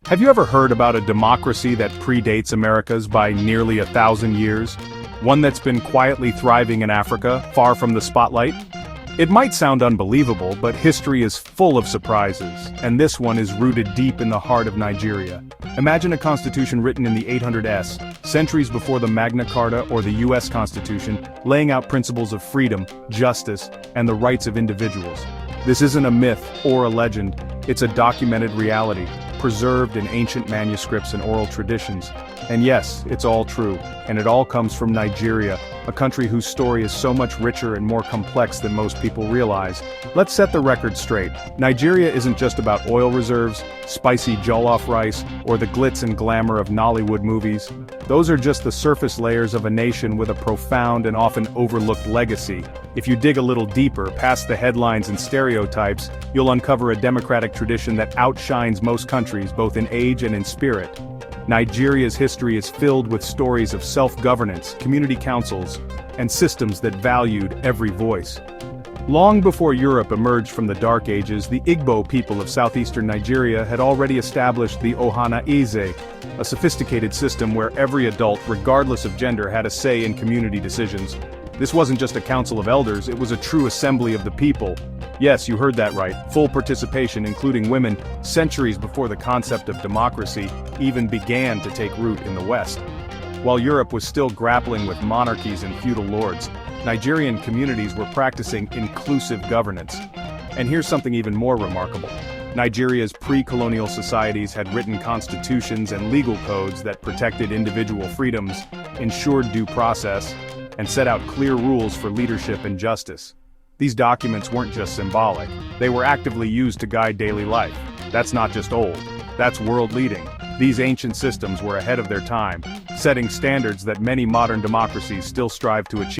Have you ever heard about a democracy that predates America's by nearly 1,000 years? One that's been quietly thriving in Africa, far from the spotlight? It might sound unbelievable, but history is full of surprises, and this one is rooted deep in the heart of Nigeria. Imagine a constitution written in the 800s, centuries before the Magna Carta or the US Constitution, laying out principles of freedom, justice, and the rights of individuals. This isn't a myth or a legend, it's a documented reality, preserved in ancient manuscripts and oral traditions. And yes, it's all true, and it all comes from Nigeria, a country whose story is so much richer and more complex than most people realize. Let's set the record straight. Nigeria isn't just about oil reserves, spicy jollof rice, or the glitz and glamour of Nollywood movies. Those are just the surface layers of a nation with a profound and often overlooked legacy. If you dig a little deeper, past the headlines and stereotypes, you'll uncover a democratic tradition that outshines most countries both in age and in spirit. Nigeria's history is filled with stories of self-governance, community councils, and systems that valued every voice. Long before Europe emerged from the Dark Ages, the Igbo people of southeastern Nigeria had already established the Ohana-Eze, a sophisticated system where every adult, regardless of gender, had a say in community decisions. This wasn't just a council of elders, it was a true assembly of the people. Yes, you heard that right, full participation, including women, centuries before the concept of democracy even began to take root in the West. While Europe was still grappling with monarchies and feudal lords, Nigerian communities were practicing inclusive governance. And here's something even more remarkable. Nigeria's pre-colonial societies had written constitutions and legal codes that protected individual freedoms, ensured due process, and set out clear rules for leadership and justice. These documents weren't just symbolic, they were actively used to guide daily life. That's not just old, that's world-leading. These ancient systems were ahead of their time, setting standards that many modern democracies still strive to achieve.